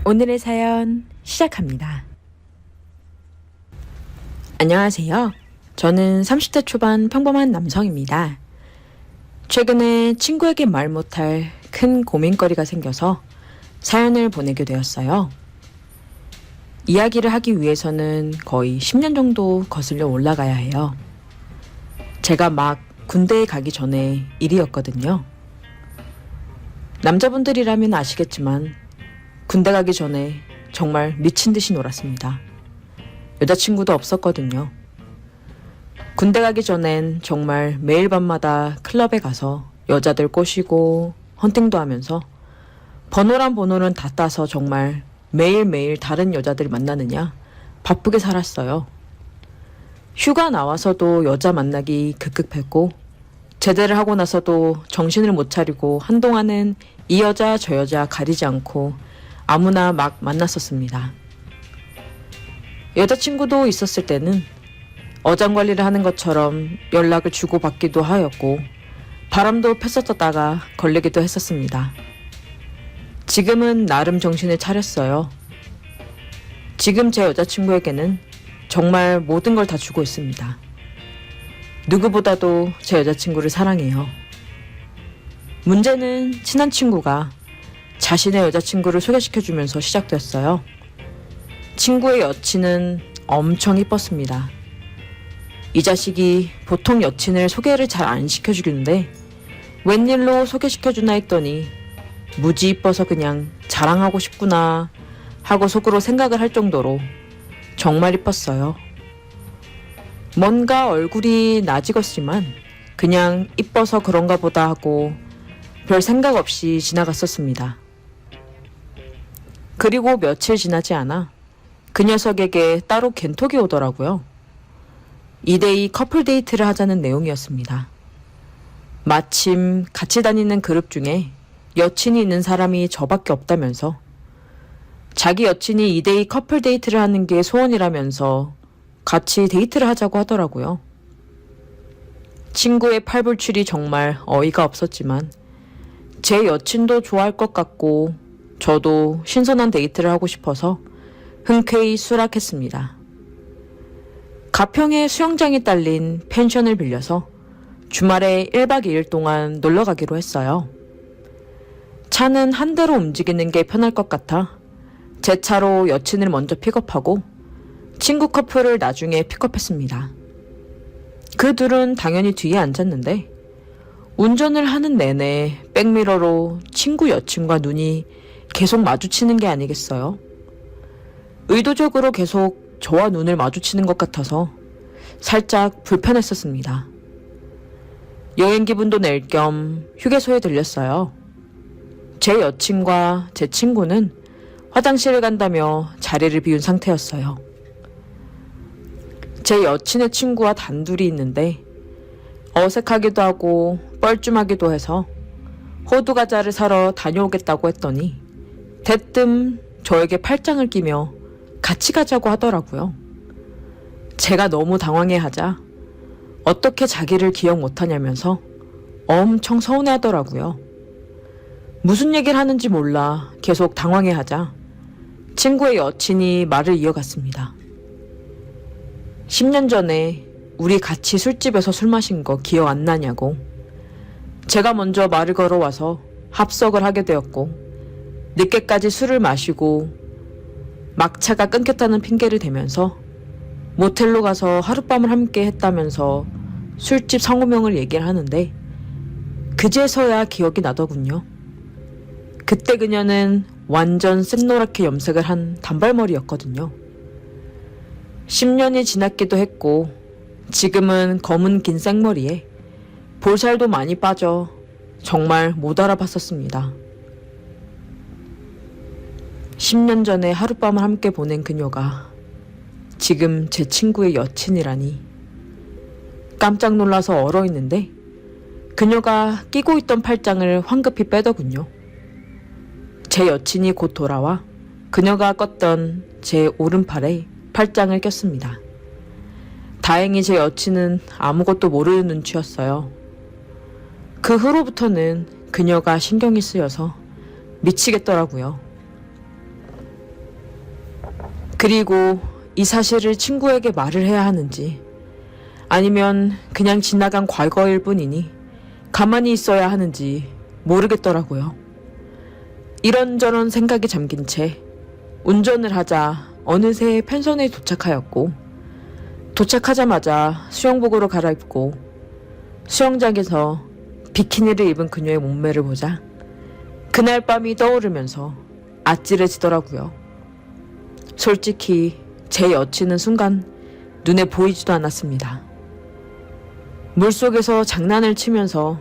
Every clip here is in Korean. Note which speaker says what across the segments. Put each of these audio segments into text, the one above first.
Speaker 1: 오늘의 사연 시작합니다. 안녕하세요. 저는 30대 초반 평범한 남성입니다. 최근에 친구에게 말 못할 큰 고민거리가 생겨서 사연을 보내게 되었어요. 이야기를 하기 위해서는 거의 10년 정도 거슬려 올라가야 해요. 제가 막 군대에 가기 전에 일이었거든요. 남자분들이라면 아시겠지만 군대 가기 전에 정말 미친 듯이 놀았습니다. 여자친구도 없었거든요. 군대 가기 전엔 정말 매일 밤마다 클럽에 가서 여자들 꼬시고 헌팅도 하면서 번호란 번호는 다 따서 정말 매일매일 다른 여자들 만나느냐 바쁘게 살았어요. 휴가 나와서도 여자 만나기 급급했고 제대를 하고 나서도 정신을 못 차리고 한동안은 이 여자 저 여자 가리지 않고 아무나 막 만났었습니다. 여자친구도 있었을 때는 어장관리를 하는 것처럼 연락을 주고받기도 하였고 바람도 폈었다가 걸리기도 했었습니다. 지금은 나름 정신을 차렸어요. 지금 제 여자친구에게는 정말 모든 걸 다 주고 있습니다. 누구보다도 제 여자친구를 사랑해요. 문제는 친한 친구가 자신의 여자친구를 소개시켜주면서 시작됐어요. 친구의 여친은 엄청 이뻤습니다. 이 자식이 보통 여친을 소개를 잘 안 시켜주는데 웬일로 소개시켜주나 했더니 무지 이뻐서 그냥 자랑하고 싶구나 하고 속으로 생각을 할 정도로 정말 이뻤어요. 뭔가 얼굴이 낯익었지만 그냥 이뻐서 그런가 보다 하고 별 생각 없이 지나갔었습니다. 그리고 며칠 지나지 않아 그 녀석에게 따로 겐톡이 오더라고요. 2대2 커플 데이트를 하자는 내용이었습니다. 마침 같이 다니는 그룹 중에 여친이 있는 사람이 저밖에 없다면서 자기 여친이 2대2 커플 데이트를 하는 게 소원이라면서 같이 데이트를 하자고 하더라고요. 친구의 팔불출이 정말 어이가 없었지만 제 여친도 좋아할 것 같고 저도 신선한 데이트를 하고 싶어서 흔쾌히 수락했습니다. 가평에 수영장이 딸린 펜션을 빌려서 주말에 1박 2일 동안 놀러 가기로 했어요. 차는 한 대로 움직이는 게 편할 것 같아 제 차로 여친을 먼저 픽업하고 친구 커플을 나중에 픽업했습니다. 그 둘은 당연히 뒤에 앉았는데 운전을 하는 내내 백미러로 친구 여친과 눈이 계속 마주치는 게 아니겠어요? 의도적으로 계속 저와 눈을 마주치는 것 같아서 살짝 불편했었습니다. 여행 기분도 낼 겸 휴게소에 들렸어요. 제 여친과 제 친구는 화장실을 간다며 자리를 비운 상태였어요. 제 여친의 친구와 단둘이 있는데 어색하기도 하고 뻘쭘하기도 해서 호두 과자를 사러 다녀오겠다고 했더니 대뜸 저에게 팔짱을 끼며 같이 가자고 하더라고요. 제가 너무 당황해하자 어떻게 자기를 기억 못하냐면서 엄청 서운해하더라고요. 무슨 얘기를 하는지 몰라 계속 당황해하자 친구의 여친이 말을 이어갔습니다. 10년 전에 우리 같이 술집에서 술 마신 거 기억 안 나냐고. 제가 먼저 말을 걸어와서 합석을 하게 되었고 늦게까지 술을 마시고 막차가 끊겼다는 핑계를 대면서 모텔로 가서 하룻밤을 함께 했다면서 술집 상호명을 얘기를 하는데 그제서야 기억이 나더군요. 그때 그녀는 완전 샛노랗게 염색을 한 단발머리였거든요. 10년이 지났기도 했고 지금은 검은 긴 생머리에 볼살도 많이 빠져 정말 못 알아봤었습니다. 10년 전에 하룻밤을 함께 보낸 그녀가 지금 제 친구의 여친이라니 깜짝 놀라서 얼어있는데 그녀가 끼고 있던 팔짱을 황급히 빼더군요. 제 여친이 곧 돌아와 그녀가 껐던 제 오른팔에 팔짱을 꼈습니다. 다행히 제 여친은 아무것도 모르는 눈치였어요. 그 후로부터는 그녀가 신경이 쓰여서 미치겠더라고요. 그리고 이 사실을 친구에게 말을 해야 하는지 아니면 그냥 지나간 과거일 뿐이니 가만히 있어야 하는지 모르겠더라고요. 이런저런 생각에 잠긴 채 운전을 하자 어느새 펜션에 도착하였고, 도착하자마자 수영복으로 갈아입고 수영장에서 비키니를 입은 그녀의 몸매를 보자 그날 밤이 떠오르면서 아찔해지더라고요. 솔직히 제 여친은 순간 눈에 보이지도 않았습니다. 물속에서 장난을 치면서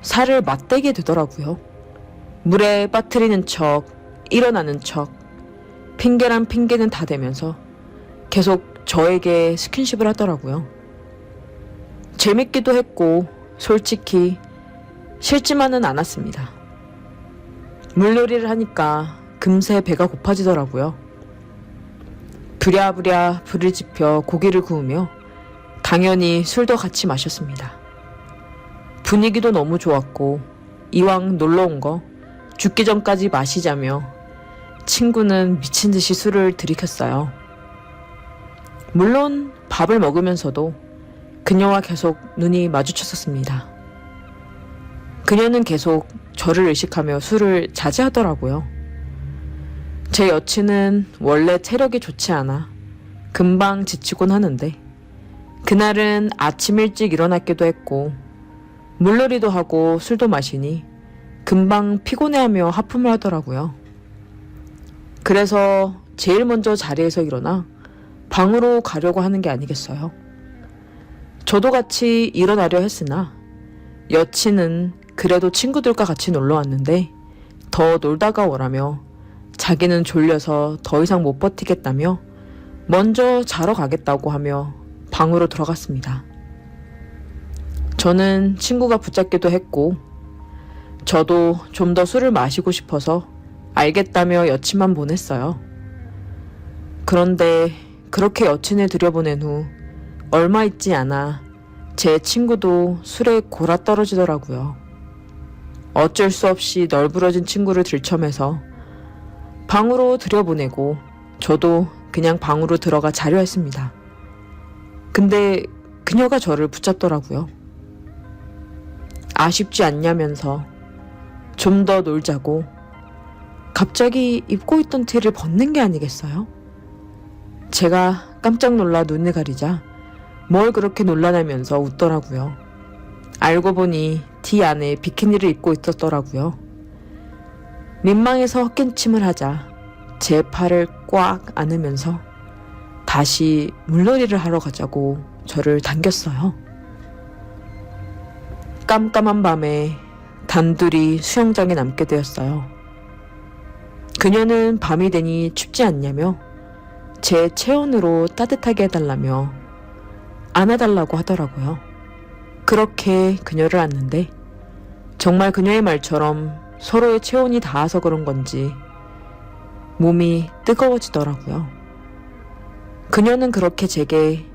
Speaker 1: 살을 맞대게 되더라고요. 물에 빠뜨리는 척, 일어나는 척, 핑계란 핑계는 다 대면서 계속 저에게 스킨십을 하더라고요. 재밌기도 했고 솔직히 싫지만은 않았습니다. 물놀이를 하니까 금세 배가 고파지더라고요. 부랴부랴 불을 지펴 고기를 구우며 당연히 술도 같이 마셨습니다. 분위기도 너무 좋았고 이왕 놀러 온 거 죽기 전까지 마시자며 친구는 미친 듯이 술을 들이켰어요. 물론 밥을 먹으면서도 그녀와 계속 눈이 마주쳤었습니다. 그녀는 계속 저를 의식하며 술을 자제하더라고요. 제 여친은 원래 체력이 좋지 않아 금방 지치곤 하는데 그날은 아침 일찍 일어났기도 했고 물놀이도 하고 술도 마시니 금방 피곤해하며 하품을 하더라고요. 그래서 제일 먼저 자리에서 일어나 방으로 가려고 하는 게 아니겠어요. 저도 같이 일어나려 했으나 여친은 그래도 친구들과 같이 놀러 왔는데 더 놀다가 오라며 자기는 졸려서 더 이상 못 버티겠다며 먼저 자러 가겠다고 하며 방으로 들어갔습니다. 저는 친구가 붙잡기도 했고 저도 좀 더 술을 마시고 싶어서 알겠다며 여친만 보냈어요. 그런데 그렇게 여친을 들여보낸 후 얼마 있지 않아 제 친구도 술에 골아 떨어지더라고요. 어쩔 수 없이 널브러진 친구를 들쳐매서 방으로 들여보내고 저도 그냥 방으로 들어가 자려 했습니다. 근데 그녀가 저를 붙잡더라고요. 아쉽지 않냐면서 좀 더 놀자고 갑자기 입고 있던 티를 벗는 게 아니겠어요? 제가 깜짝 놀라 눈을 가리자 뭘 그렇게 놀라냐면서 웃더라고요. 알고 보니 티 안에 비키니를 입고 있었더라고요. 민망해서 헛기침을 하자 제 팔을 꽉 안으면서 다시 물놀이를 하러 가자고 저를 당겼어요. 깜깜한 밤에 단둘이 수영장에 남게 되었어요. 그녀는 밤이 되니 춥지 않냐며 제 체온으로 따뜻하게 해달라며 안아달라고 하더라고요. 그렇게 그녀를 안는데 정말 그녀의 말처럼 서로의 체온이 닿아서 그런 건지 몸이 뜨거워지더라고요. 그녀는 그렇게 제게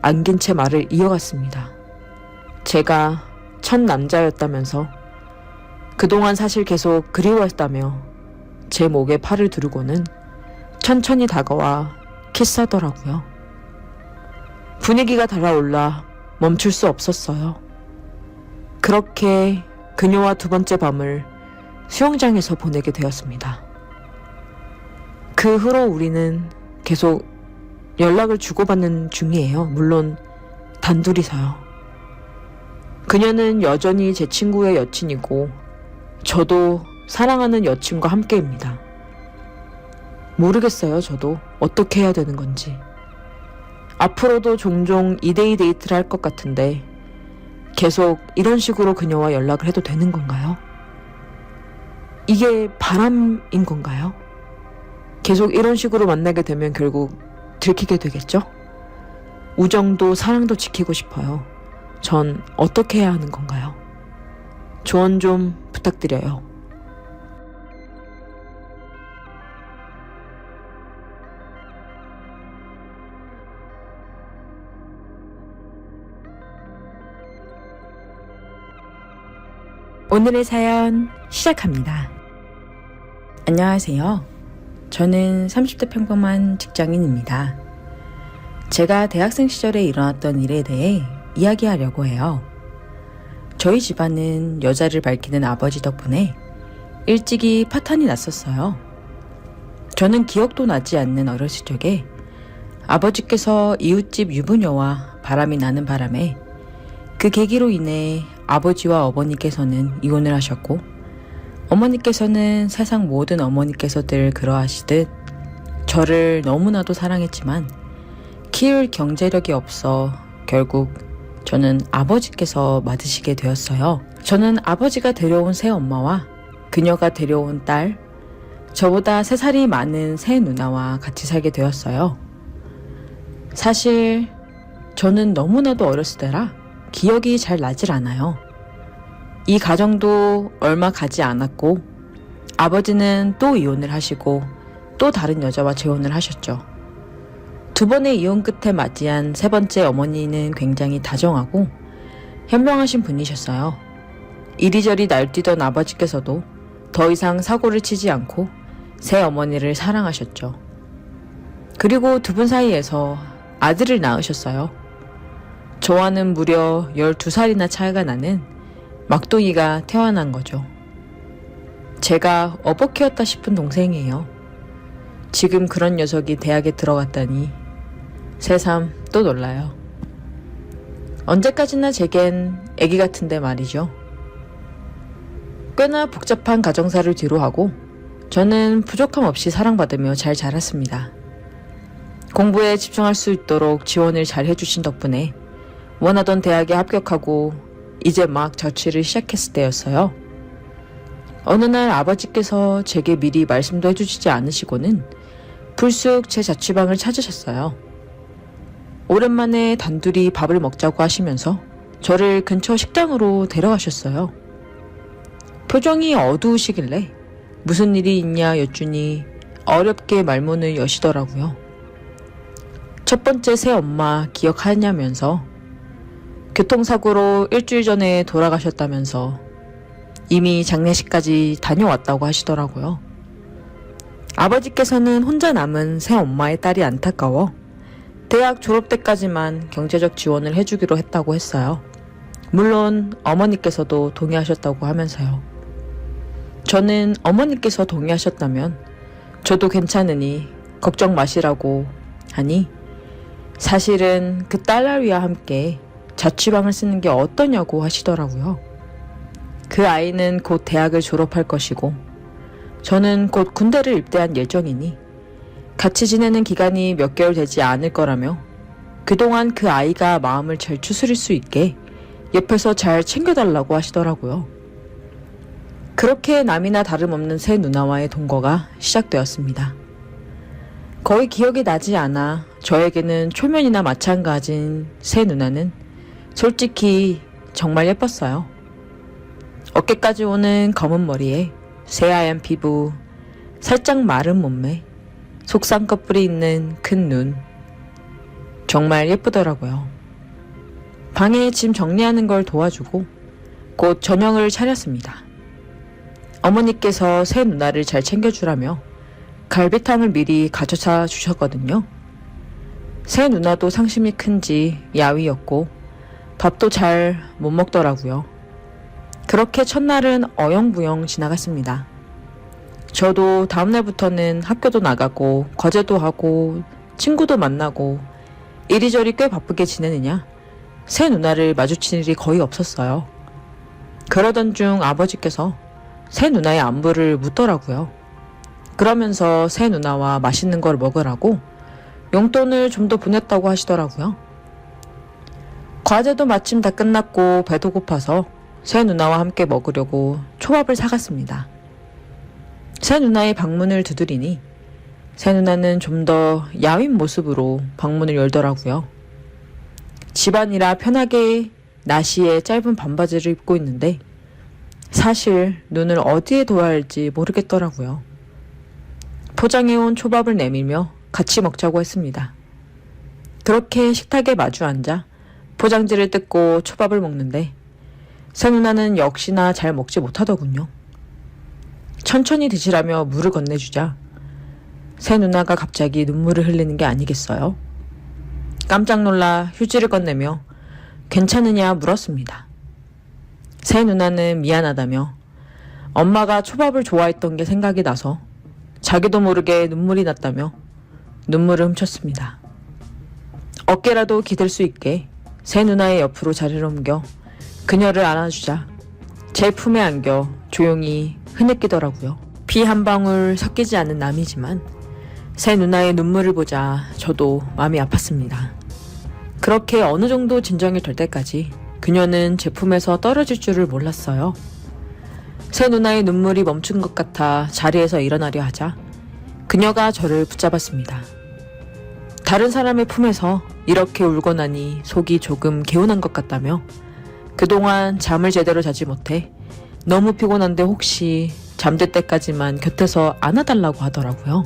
Speaker 1: 안긴 채 말을 이어갔습니다. 제가 첫 남자였다면서 그동안 사실 계속 그리워했다며 제 목에 팔을 두르고는 천천히 다가와 키스하더라고요. 분위기가 달아올라 멈출 수 없었어요. 그렇게 그녀와 두 번째 밤을 수영장에서 보내게 되었습니다. 그 후로 우리는 계속 연락을 주고받는 중이에요. 물론 단둘이서요. 그녀는 여전히 제 친구의 여친이고 저도 사랑하는 여친과 함께입니다. 모르겠어요. 저도 어떻게 해야 되는 건지. 앞으로도 종종 2대2 데이트를 할 것 같은데 계속 이런 식으로 그녀와 연락을 해도 되는 건가요? 이게 바람인 건가요? 계속 이런 식으로 만나게 되면 결국 들키게 되겠죠? 우정도 사랑도 지키고 싶어요. 전 어떻게 해야 하는 건가요? 조언 좀 부탁드려요. 오늘의 사연 시작합니다.
Speaker 2: 안녕하세요. 저는 30대 평범한 직장인입니다. 제가 대학생 시절에 일어났던 일에 대해 이야기하려고 해요. 저희 집안은 여자를 밝히는 아버지 덕분에 일찍이 파탄이 났었어요. 저는 기억도 나지 않는 어렸을 적에 아버지께서 이웃집 유부녀와 바람이 나는 바람에 그 계기로 인해 아버지와 어머니께서는 이혼을 하셨고 어머니께서는 세상 모든 어머니께서들 그러하시듯 저를 너무나도 사랑했지만 키울 경제력이 없어 결국 저는 아버지께서 맡으시게 되었어요. 저는 아버지가 데려온 새엄마와 그녀가 데려온 딸, 저보다 3살이 많은 새 누나와 같이 살게 되었어요. 사실 저는 너무나도 어렸을 때라 기억이 잘 나질 않아요. 이 가정도 얼마 가지 않았고 아버지는 또 이혼을 하시고 또 다른 여자와 재혼을 하셨죠. 2번의 이혼 끝에 맞이한 3번째 어머니는 굉장히 다정하고 현명하신 분이셨어요. 이리저리 날뛰던 아버지께서도 더 이상 사고를 치지 않고 새 어머니를 사랑하셨죠. 그리고 2분 사이에서 아들을 낳으셨어요. 저와는 무려 12살이나 차이가 나는 막둥이가 태어난 거죠. 제가 어버키였다 싶은 동생이에요. 지금 그런 녀석이 대학에 들어갔다니 새삼 또 놀라요. 언제까지나 제겐 애기 같은데 말이죠. 꽤나 복잡한 가정사를 뒤로하고 저는 부족함 없이 사랑받으며 잘 자랐습니다. 공부에 집중할 수 있도록 지원을 잘 해주신 덕분에 원하던 대학에 합격하고 이제 막 자취를 시작했을 때였어요. 어느 날 아버지께서 제게 미리 말씀도 해주시지 않으시고는 불쑥 제 자취방을 찾으셨어요. 오랜만에 단둘이 밥을 먹자고 하시면서 저를 근처 식당으로 데려가셨어요. 표정이 어두우시길래 무슨 일이 있냐 여쭈니 어렵게 말문을 여시더라고요. 첫 번째 새 엄마 기억하냐면서 교통사고로 일주일 전에 돌아가셨다면서 이미 장례식까지 다녀왔다고 하시더라고요. 아버지께서는 혼자 남은 새 엄마의 딸이 안타까워 대학 졸업 때까지만 경제적 지원을 해주기로 했다고 했어요. 물론 어머니께서도 동의하셨다고 하면서요. 저는 어머니께서 동의하셨다면 저도 괜찮으니 걱정 마시라고 하니 사실은 그 딸아이와 함께 자취방을 쓰는 게 어떠냐고 하시더라고요. 그 아이는 곧 대학을 졸업할 것이고 저는 곧 군대를 입대할 예정이니 같이 지내는 기간이 몇 개월 되지 않을 거라며 그동안 그 아이가 마음을 잘 추스릴 수 있게 옆에서 잘 챙겨달라고 하시더라고요. 그렇게 남이나 다름없는 새 누나와의 동거가 시작되었습니다. 거의 기억이 나지 않아 저에게는 초면이나 마찬가지인 새 누나는 솔직히 정말 예뻤어요. 어깨까지 오는 검은 머리에 새하얀 피부, 살짝 마른 몸매, 속쌍꺼풀이 있는 큰 눈. 정말 예쁘더라고요. 방에 짐 정리하는 걸 도와주고 곧 저녁을 차렸습니다. 어머니께서 새 누나를 잘 챙겨주라며 갈비탕을 미리 가져다 주셨거든요. 새 누나도 상심이 큰지 야위였고 밥도 잘 못 먹더라고요. 그렇게 첫날은 어영부영 지나갔습니다. 저도 다음날부터는 학교도 나가고 과제도 하고 친구도 만나고 이리저리 꽤 바쁘게 지내느냐 새 누나를 마주친 일이 거의 없었어요. 그러던 중 아버지께서 새 누나의 안부를 묻더라고요. 그러면서 새 누나와 맛있는 걸 먹으라고 용돈을 좀 더 보냈다고 하시더라고요. 과제도 마침 다 끝났고 배도 고파서 새 누나와 함께 먹으려고 초밥을 사갔습니다. 새 누나의 방문을 두드리니 새 누나는 좀 더 야윈 모습으로 방문을 열더라고요. 집안이라 편하게 나시에 짧은 반바지를 입고 있는데 사실 눈을 어디에 둬야 할지 모르겠더라고요. 포장해온 초밥을 내밀며 같이 먹자고 했습니다. 그렇게 식탁에 마주 앉아 포장지를 뜯고 초밥을 먹는데 새 누나는 역시나 잘 먹지 못하더군요. 천천히 드시라며 물을 건네주자 새 누나가 갑자기 눈물을 흘리는 게 아니겠어요? 깜짝 놀라 휴지를 꺼내며 괜찮으냐 물었습니다. 새 누나는 미안하다며 엄마가 초밥을 좋아했던 게 생각이 나서 자기도 모르게 눈물이 났다며 눈물을 훔쳤습니다. 어깨라도 기댈 수 있게 새 누나의 옆으로 자리를 옮겨 그녀를 안아주자 제 품에 안겨 조용히 흐느끼더라고요. 피 한 방울 섞이지 않은 남이지만 새 누나의 눈물을 보자 저도 마음이 아팠습니다. 그렇게 어느 정도 진정이 될 때까지 그녀는 제 품에서 떨어질 줄을 몰랐어요. 새 누나의 눈물이 멈춘 것 같아 자리에서 일어나려 하자 그녀가 저를 붙잡았습니다. 다른 사람의 품에서 이렇게 울고 나니 속이 조금 개운한 것 같다며 그동안 잠을 제대로 자지 못해 너무 피곤한데 혹시 잠들 때까지만 곁에서 안아달라고 하더라고요.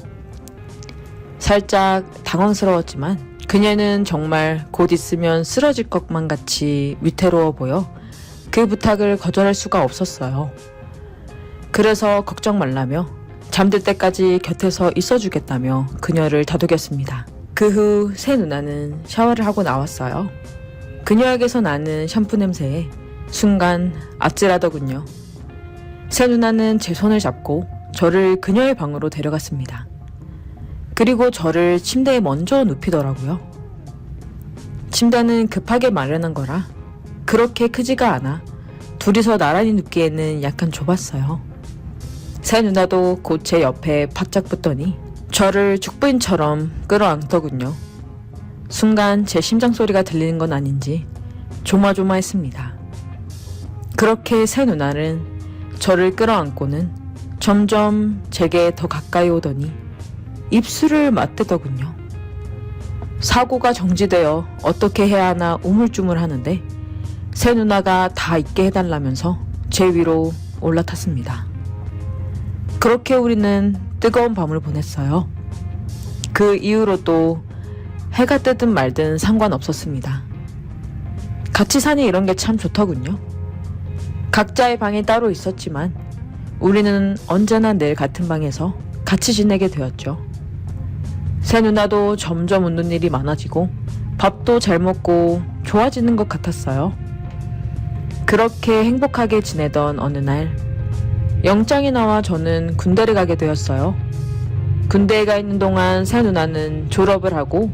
Speaker 2: 살짝 당황스러웠지만 그녀는 정말 곧 있으면 쓰러질 것만 같이 위태로워 보여 그 부탁을 거절할 수가 없었어요. 그래서 걱정 말라며 잠들 때까지 곁에서 있어주겠다며 그녀를 다독였습니다. 그 후 새 누나는 샤워를 하고 나왔어요. 그녀에게서 나는 샴푸 냄새에 순간 아찔하더군요. 새 누나는 제 손을 잡고 저를 그녀의 방으로 데려갔습니다. 그리고 저를 침대에 먼저 눕히더라고요. 침대는 급하게 마련한 거라 그렇게 크지가 않아 둘이서 나란히 눕기에는 약간 좁았어요. 새 누나도 곧 제 옆에 바짝 붙더니 저를 죽부인처럼 끌어안더군요. 순간 제 심장 소리가 들리는 건 아닌지 조마조마했습니다. 그렇게 새 누나는 저를 끌어안고는 점점 제게 더 가까이 오더니 입술을 맞대더군요. 사고가 정지되어 어떻게 해야 하나 우물쭈물하는데 새 누나가 다 잊게 해달라면서 제 위로 올라탔습니다. 그렇게 우리는 뜨거운 밤을 보냈어요. 그 이후로도 해가 뜨든 말든 상관없었습니다. 같이 사니 이런 게 참 좋더군요. 각자의 방이 따로 있었지만 우리는 언제나 늘 같은 방에서 같이 지내게 되었죠. 새 누나도 점점 웃는 일이 많아지고 밥도 잘 먹고 좋아지는 것 같았어요. 그렇게 행복하게 지내던 어느 날 영장이 나와 저는 군대를 가게 되었어요. 군대에 가 있는 동안 새 누나는 졸업을 하고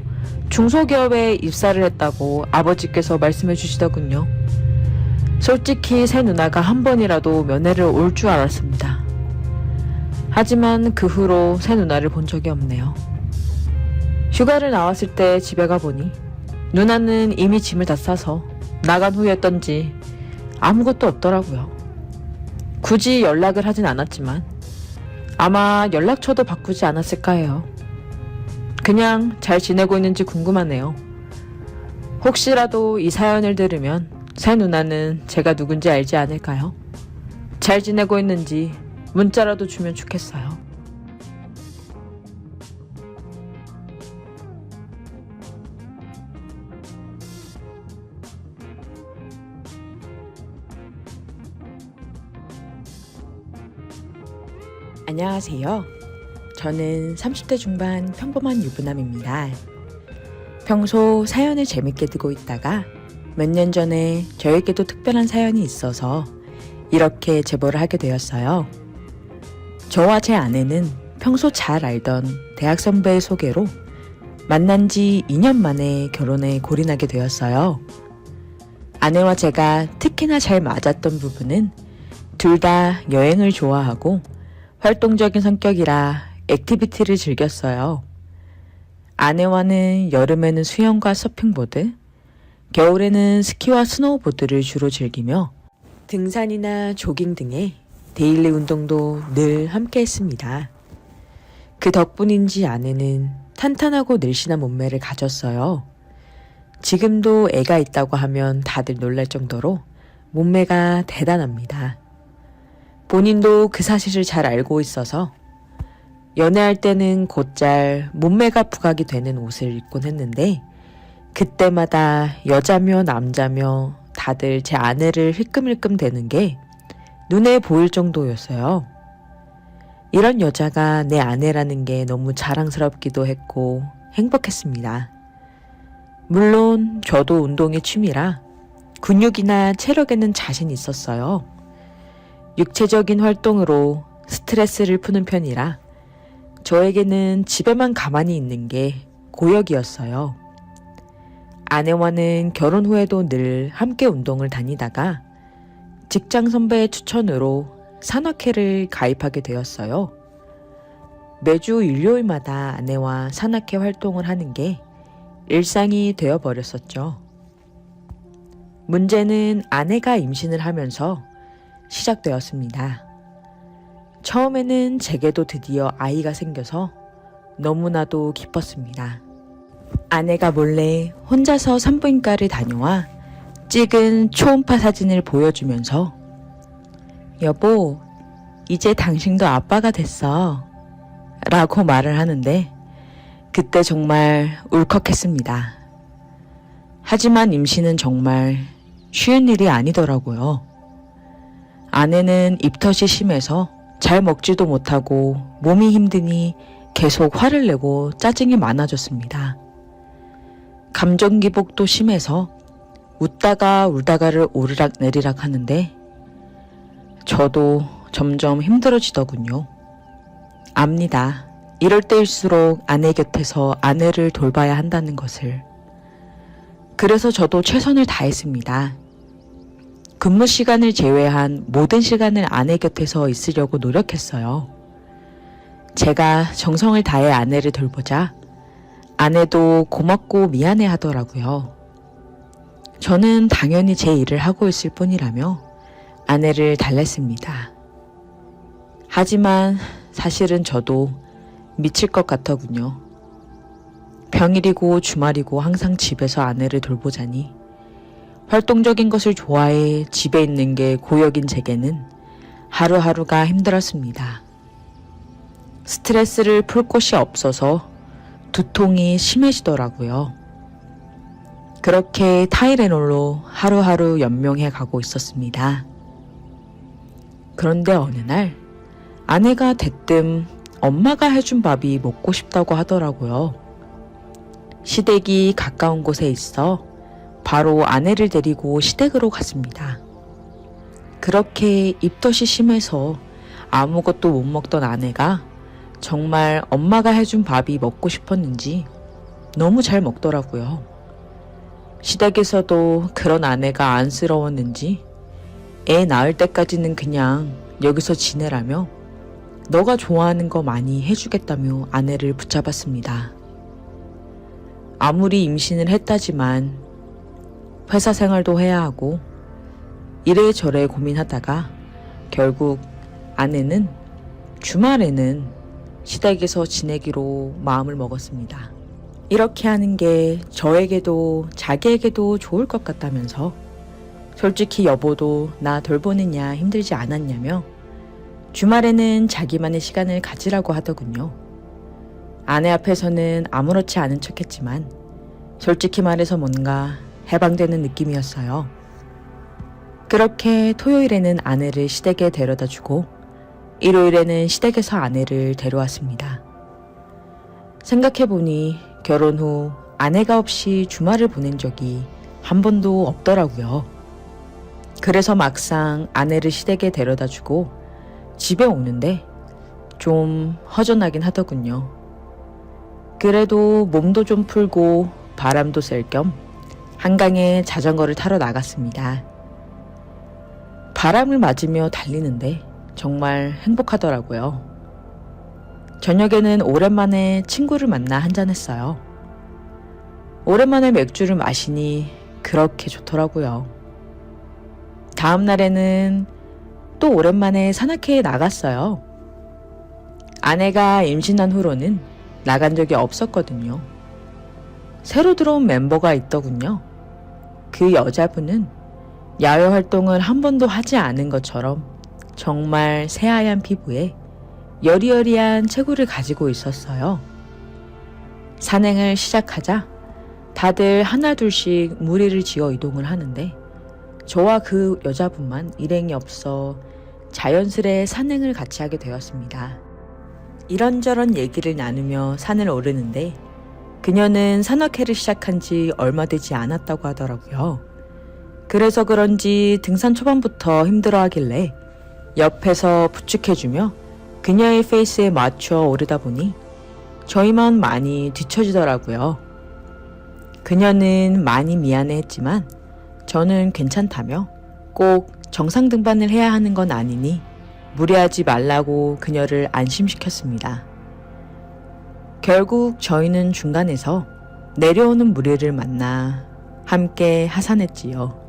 Speaker 2: 중소기업에 입사를 했다고 아버지께서 말씀해 주시더군요. 솔직히 새 누나가 한 번이라도 면회를 올 줄 알았습니다. 하지만 그 후로 새 누나를 본 적이 없네요. 휴가를 나왔을 때 집에 가보니 누나는 이미 짐을 다 싸서 나간 후였던지 아무것도 없더라고요. 굳이 연락을 하진 않았지만 아마 연락처도 바꾸지 않았을까 해요. 그냥 잘 지내고 있는지 궁금하네요. 혹시라도 이 사연을 들으면 새 누나는 제가 누군지 알지 않을까요? 잘 지내고 있는지 문자라도 주면 좋겠어요. 안녕하세요. 저는 30대 중반 평범한 유부남입니다. 평소 사연을 재밌게 듣고 있다가 몇 년 전에 저에게도 특별한 사연이 있어서 이렇게 제보를 하게 되었어요. 저와 제 아내는 평소 잘 알던 대학 선배의 소개로 만난 지 2년 만에 결혼에 골인하게 되었어요. 아내와 제가 특히나 잘 맞았던 부분은 둘 다 여행을 좋아하고 활동적인 성격이라 액티비티를 즐겼어요. 아내와는 여름에는 수영과 서핑보드, 겨울에는 스키와 스노우보드를 주로 즐기며 등산이나 조깅 등의 데일리 운동도 늘 함께 했습니다. 그 덕분인지 아내는 탄탄하고 늘씬한 몸매를 가졌어요. 지금도 애가 있다고 하면 다들 놀랄 정도로 몸매가 대단합니다. 본인도 그 사실을 잘 알고 있어서 연애할 때는 곧잘 몸매가 부각이 되는 옷을 입곤 했는데 그때마다 여자며 남자며 다들 제 아내를 힐끔힐끔 대는 게 눈에 보일 정도였어요. 이런 여자가 내 아내라는 게 너무 자랑스럽기도 했고 행복했습니다. 물론 저도 운동이 취미라 근육이나 체력에는 자신 있었어요. 육체적인 활동으로 스트레스를 푸는 편이라 저에게는 집에만 가만히 있는 게 고역이었어요. 아내와는 결혼 후에도 늘 함께 운동을 다니다가 직장 선배의 추천으로 산악회를 가입하게 되었어요. 매주 일요일마다 아내와 산악회 활동을 하는 게 일상이 되어버렸었죠. 문제는 아내가 임신을 하면서 시작되었습니다. 처음에는 제게도 드디어 아이가 생겨서 너무나도 기뻤습니다. 아내가 몰래 혼자서 산부인과를 다녀와 찍은 초음파 사진을 보여주면서 여보, 이제 당신도 아빠가 됐어 라고 말을 하는데 그때 정말 울컥했습니다. 하지만 임신은 정말 쉬운 일이 아니더라고요. 아내는 입덧이 심해서 잘 먹지도 못하고 몸이 힘드니 계속 화를 내고 짜증이 많아졌습니다. 감정 기복도 심해서 웃다가 울다가를 오르락 내리락 하는데 저도 점점 힘들어지더군요. 압니다. 이럴 때일수록 아내 곁에서 아내를 돌봐야 한다는 것을. 그래서 저도 최선을 다했습니다. 근무 시간을 제외한 모든 시간을 아내 곁에서 있으려고 노력했어요. 제가 정성을 다해 아내를 돌보자 아내도 고맙고 미안해 하더라고요. 저는 당연히 제 일을 하고 있을 뿐이라며 아내를 달랬습니다. 하지만 사실은 저도 미칠 것 같더군요. 평일이고 주말이고 항상 집에서 아내를 돌보자니 활동적인 것을 좋아해 집에 있는 게 고역인 제게는 하루하루가 힘들었습니다. 스트레스를 풀 곳이 없어서 두통이 심해지더라고요. 그렇게 타이레놀로 하루하루 연명해 가고 있었습니다. 그런데 어느 날 아내가 대뜸 엄마가 해준 밥이 먹고 싶다고 하더라고요. 시댁이 가까운 곳에 있어 바로 아내를 데리고 시댁으로 갔습니다. 그렇게 입덧이 심해서 아무것도 못 먹던 아내가 정말 엄마가 해준 밥이 먹고 싶었는지 너무 잘 먹더라고요. 시댁에서도 그런 아내가 안쓰러웠는지 애 낳을 때까지는 그냥 여기서 지내라며 너가 좋아하는 거 많이 해주겠다며 아내를 붙잡았습니다. 아무리 임신을 했다지만 회사 생활도 해야 하고 이래저래 고민하다가 결국 아내는 주말에는 시댁에서 지내기로 마음을 먹었습니다. 이렇게 하는 게 저에게도 자기에게도 좋을 것 같다면서 솔직히 여보도 나 돌보느냐 힘들지 않았냐며 주말에는 자기만의 시간을 가지라고 하더군요. 아내 앞에서는 아무렇지 않은 척했지만 솔직히 말해서 뭔가 해방되는 느낌이었어요. 그렇게 토요일에는 아내를 시댁에 데려다 주고 일요일에는 시댁에서 아내를 데려왔습니다. 생각해보니 결혼 후 아내가 없이 주말을 보낸 적이 한 번도 없더라고요. 그래서 막상 아내를 시댁에 데려다 주고 집에 오는데 좀 허전하긴 하더군요. 그래도 몸도 좀 풀고 바람도 쐴 겸 한강에 자전거를 타러 나갔습니다. 바람을 맞으며 달리는데 정말 행복하더라고요. 저녁에는 오랜만에 친구를 만나 한잔했어요. 오랜만에 맥주를 마시니 그렇게 좋더라고요. 다음 날에는 또 오랜만에 산악회에 나갔어요. 아내가 임신한 후로는 나간 적이 없었거든요. 새로 들어온 멤버가 있더군요. 그 여자분은 야외 활동을 한 번도 하지 않은 것처럼 정말 새하얀 피부에 여리여리한 체구를 가지고 있었어요. 산행을 시작하자 다들 하나둘씩 무리를 지어 이동을 하는데 저와 그 여자분만 일행이 없어 자연스레 산행을 같이 하게 되었습니다. 이런저런 얘기를 나누며 산을 오르는데 그녀는 산악회를 시작한 지 얼마 되지 않았다고 하더라고요. 그래서 그런지 등산 초반부터 힘들어하길래 옆에서 부축해주며 그녀의 페이스에 맞춰 오르다 보니 저희만 많이 뒤처지더라고요. 그녀는 많이 미안해했지만 저는 괜찮다며 꼭 정상 등반을 해야 하는 건 아니니 무리하지 말라고 그녀를 안심시켰습니다. 결국 저희는 중간에서 내려오는 무리를 만나 함께 하산했지요.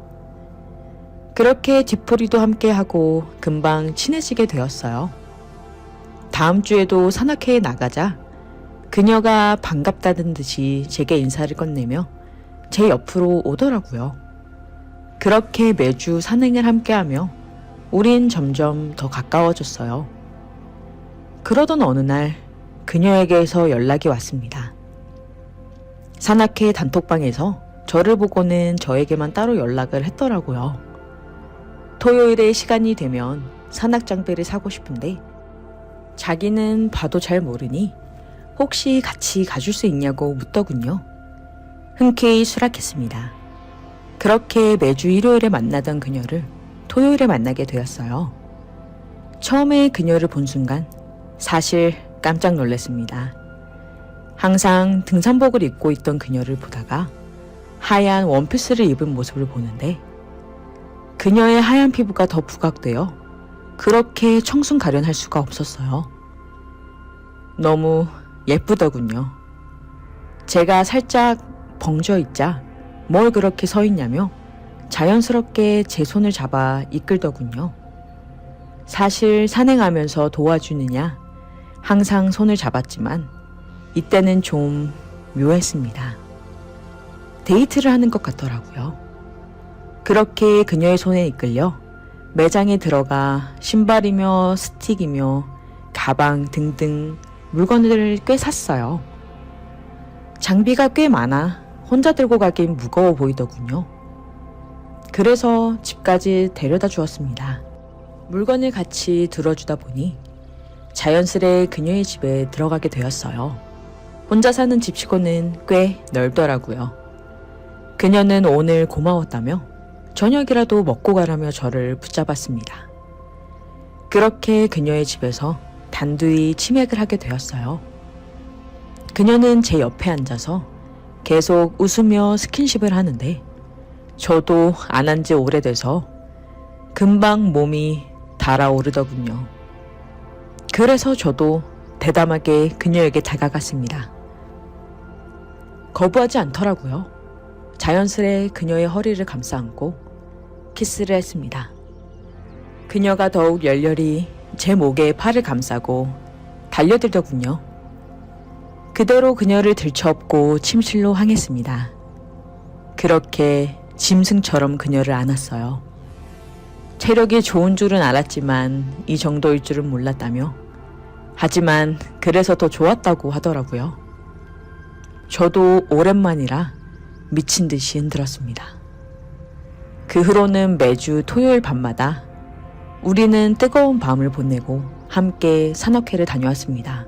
Speaker 2: 그렇게 뒤풀이도 함께 하고 금방 친해지게 되었어요. 다음 주에도 산악회에 나가자 그녀가 반갑다는 듯이 제게 인사를 건네며 제 옆으로 오더라고요. 그렇게 매주 산행을 함께하며 우린 점점 더 가까워졌어요. 그러던 어느 날 그녀에게서 연락이 왔습니다. 산악회 단톡방에서 저를 보고는 저에게만 따로 연락을 했더라고요. 토요일에 시간이 되면 산악 장비를 사고 싶은데 자기는 봐도 잘 모르니 혹시 같이 가줄 수 있냐고 묻더군요. 흔쾌히 수락했습니다. 그렇게 매주 일요일에 만나던 그녀를 토요일에 만나게 되었어요. 처음에 그녀를 본 순간 사실 깜짝 놀랐습니다. 항상 등산복을 입고 있던 그녀를 보다가 하얀 원피스를 입은 모습을 보는데 그녀의 하얀 피부가 더 부각되어 그렇게 청순 가련할 수가 없었어요. 너무 예쁘더군요. 제가 살짝 벙져 있자 뭘 그렇게 서 있냐며 자연스럽게 제 손을 잡아 이끌더군요. 사실 산행하면서 도와주느냐 항상 손을 잡았지만 이때는 좀 묘했습니다. 데이트를 하는 것 같더라고요. 그렇게 그녀의 손에 이끌려 매장에 들어가 신발이며 스틱이며 가방 등등 물건을 꽤 샀어요. 장비가 꽤 많아 혼자 들고 가긴 무거워 보이더군요. 그래서 집까지 데려다 주었습니다. 물건을 같이 들어주다 보니 자연스레 그녀의 집에 들어가게 되었어요. 혼자 사는 집치고는 꽤 넓더라고요. 그녀는 오늘 고마웠다며 저녁이라도 먹고 가라며 저를 붙잡았습니다. 그렇게 그녀의 집에서 단두이 치맥을 하게 되었어요. 그녀는 제 옆에 앉아서 계속 웃으며 스킨십을 하는데 저도 안 한 지 오래돼서 금방 몸이 달아오르더군요. 그래서 저도 대담하게 그녀에게 다가갔습니다. 거부하지 않더라고요. 자연스레 그녀의 허리를 감싸 안고 키스를 했습니다. 그녀가 더욱 열렬히 제 목에 팔을 감싸고 달려들더군요. 그대로 그녀를 들쳐업고 침실로 향했습니다. 그렇게 짐승처럼 그녀를 안았어요. 체력이 좋은 줄은 알았지만 이 정도일 줄은 몰랐다며 하지만 그래서 더 좋았다고 하더라고요. 저도 오랜만이라 미친 듯이 흔들었습니다. 그 후로는 매주 토요일 밤마다 우리는 뜨거운 밤을 보내고 함께 산악회를 다녀왔습니다.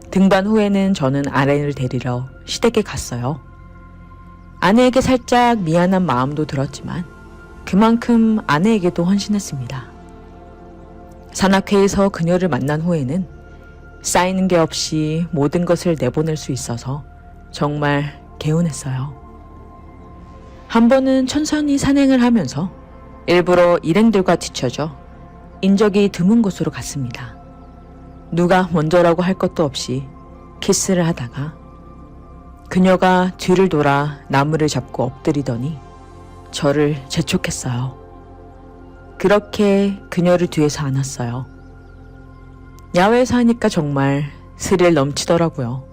Speaker 2: 등반 후에는 저는 아내를 데리러 시댁에 갔어요. 아내에게 살짝 미안한 마음도 들었지만 그만큼 아내에게도 헌신했습니다. 산악회에서 그녀를 만난 후에는 쌓이는 게 없이 모든 것을 내보낼 수 있어서 정말 개운했어요. 한 번은 천천히 산행을 하면서 일부러 일행들과 뒤처져 인적이 드문 곳으로 갔습니다. 누가 먼저라고 할 것도 없이 키스를 하다가 그녀가 뒤를 돌아 나무를 잡고 엎드리더니 저를 재촉했어요. 그렇게 그녀를 뒤에서 안았어요. 야외에서 하니까 정말 스릴 넘치더라고요.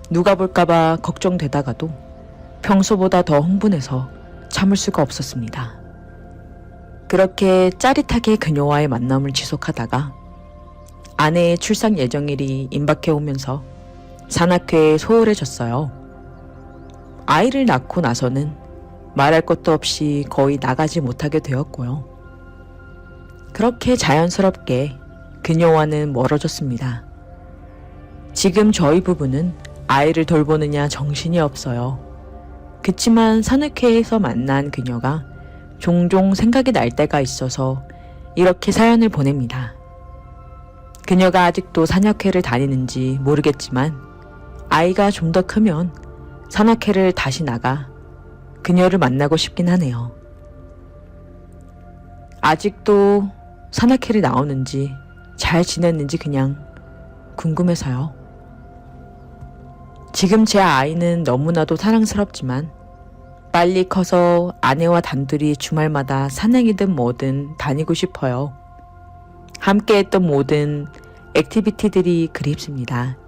Speaker 2: 누가 볼까봐 걱정되다가도 평소보다 더 흥분해서 참을 수가 없었습니다. 그렇게 짜릿하게 그녀와의 만남을 지속하다가 아내의 출산 예정일이 임박해 오면서 산악회에 소홀해졌어요. 아이를 낳고 나서는 말할 것도 없이 거의 나가지 못하게 되었고요. 그렇게 자연스럽게 그녀와는 멀어졌습니다. 지금 저희 부부는 아이를 돌보느냐 정신이 없어요. 그치만 산악회에서 만난 그녀가 종종 생각이 날 때가 있어서 이렇게 사연을 보냅니다. 그녀가 아직도 산악회를 다니는지 모르겠지만 아이가 좀 더 크면 산악회를 다시 나가 그녀를 만나고 싶긴 하네요. 아직도 산악회를 나오는지 잘 지냈는지 그냥 궁금해서요. 지금 제 아이는 너무나도 사랑스럽지만 빨리 커서 아내와 단둘이 주말마다 산행이든 뭐든 다니고 싶어요. 함께 했던 모든 액티비티들이 그립습니다.